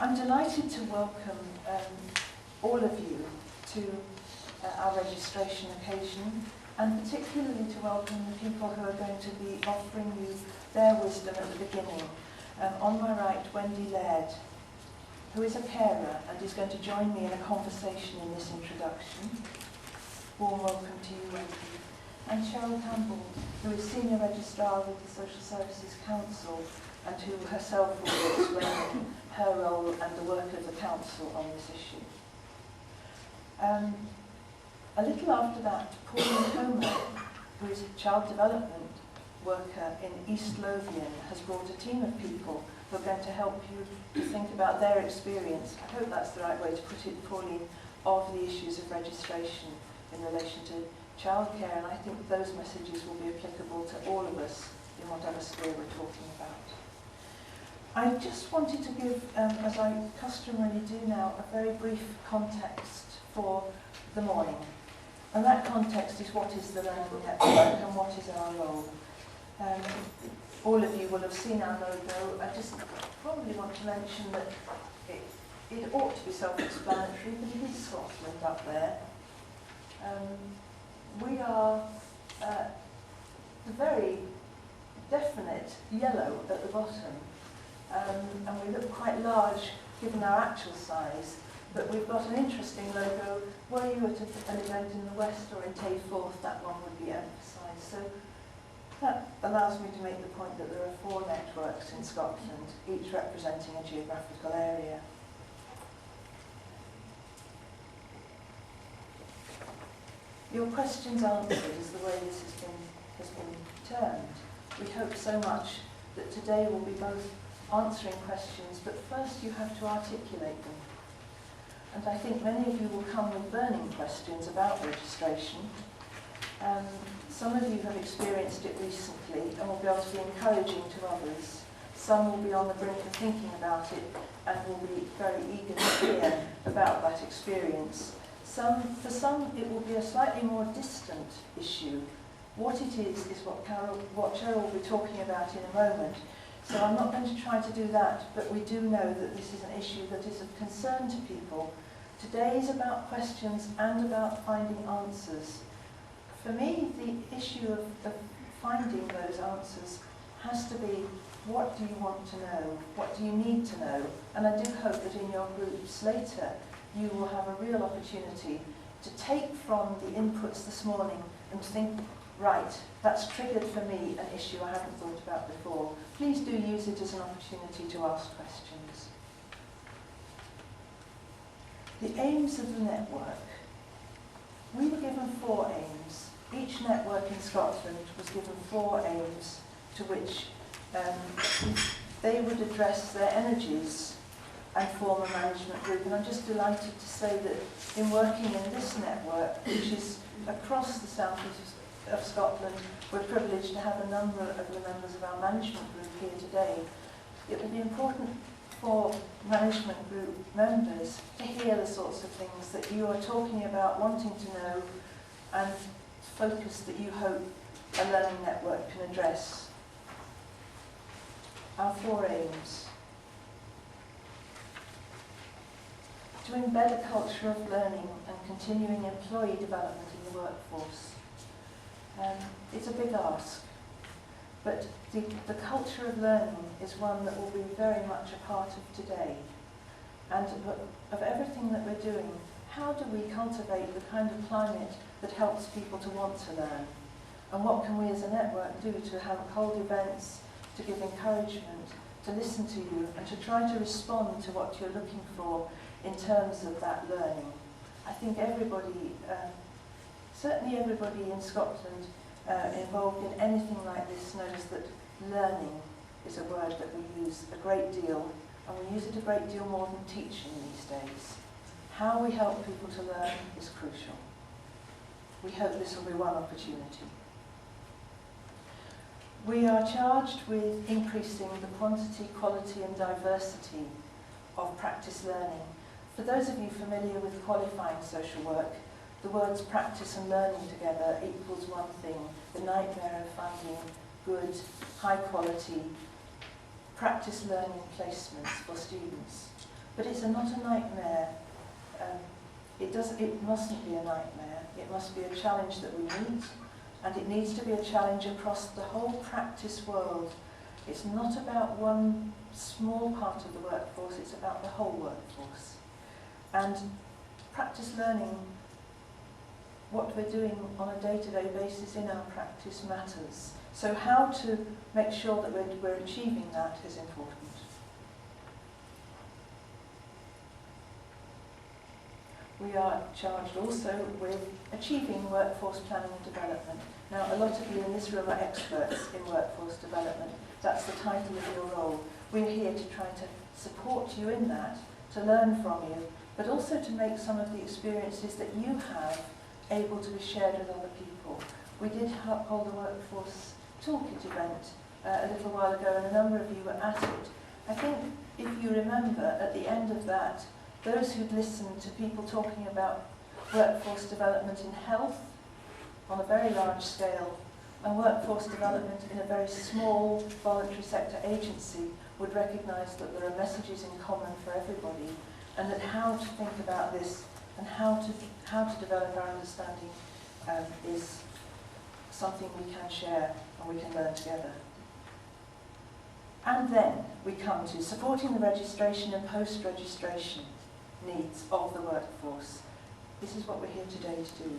I'm delighted to welcome all of you to our registration occasion, and particularly to welcome the people who are going to be offering you their wisdom at the beginning. On my right, Wendy, who is a carer and is going to join me in a conversation in this introduction. Warm welcome to you, Wendy. And Cheryl Campbell, who is Senior Registrar with the Social Services Council, and who herself will be explaining her role and the work of the Council on this issue. A little after that, Pauline Homer, who is a child development worker in East Lothian, has brought a team of people who are going to help you to think about their experience, I hope that's the right way to put it, Pauline, of the issues of registration in relation to childcare, and I think those messages will be applicable to all of us in whatever sphere we're talking about. I just wanted to give, as I customarily do now, a very brief context for the morning. And that context is what is the Learning Network and what is our role. All of you will have seen our logo. I just probably want to mention that it ought to be self-explanatory, but it is Scotland up there. We are the very definite yellow at the bottom. And we look quite large given our actual size, but we've got an interesting logo. Were you at an event in the West or in Tayforth, that one would be emphasised. So that allows me to make the point that there are 4 networks in Scotland, each representing a geographical area. Your questions answered is the way this has been termed. We hope so much that today will be both answering questions, but first you have to articulate them. And I think many of you will come with burning questions about registration. Some of you have experienced it recently and will be able to be encouraging to others. Some will be on the brink of thinking about it and will be very eager to hear about that experience. For some, it will be a slightly more distant issue. What it is what Cheryl will be talking about in a moment. So I'm not going to try to do that, but we do know that this is an issue that is of concern to people. Today is about questions and about finding answers. For me, the issue of finding those answers has to be, what do you want to know? What do you need to know? And I do hope that in your groups later, you will have a real opportunity to take from the inputs this morning and think, right, that's triggered for me an issue I haven't thought about before. Please do use it as an opportunity to ask questions. The aims of the network. We were given 4 aims. Each network in Scotland was given 4 aims to which they would address their energies and form a management group. And I'm just delighted to say that in working in this network, which is across the southeast of Scotland, we're privileged to have a number of the members of our management group here today. It will be important for management group members to hear the sorts of things that you are talking about, wanting to know, and focus that you hope a learning network can address. Our 4 aims. To embed a culture of learning and continuing employee development in the workforce. It's a big ask, but the culture of learning is one that will be very much a part of today. And of everything that we're doing, how do we cultivate the kind of climate that helps people to want to learn? And what can we as a network do to have hold events, to give encouragement, to listen to you, and to try to respond to what you're looking for in terms of that learning? I think everybody, certainly everybody in Scotland involved in anything like this knows that learning is a word that we use a great deal, and we use it a great deal more than teaching these days. How we help people to learn is crucial. We hope this will be one opportunity. We are charged with increasing the quantity, quality and diversity of practice learning. For those of you familiar with qualifying social work, the words practice and learning together equals one thing, the nightmare of finding good, high quality practice learning placements for students. But it's not a nightmare. It mustn't be a nightmare. It must be a challenge that we meet, and it needs to be a challenge across the whole practice world. It's not about one small part of the workforce, it's about the whole workforce. And practice learning, what we're doing on a day-to-day basis in our practice matters. So how to make sure that we're achieving that is important. We are charged also with achieving workforce planning and development. Now, a lot of you in this room are experts in workforce development. That's the title of your role. We're here to try to support you in that, to learn from you, but also to make some of the experiences that you have able to be shared with other people. We did hold a workforce toolkit event a little while ago, and a number of you were at it. I think, if you remember, at the end of that, those who'd listened to people talking about workforce development in health on a very large scale and workforce development in a very small voluntary sector agency would recognise that there are messages in common for everybody, and that how to think about this and how to develop our understanding is something we can share and we can learn together. And then we come to supporting the registration and post-registration needs of the workforce. This is what we're here today to do.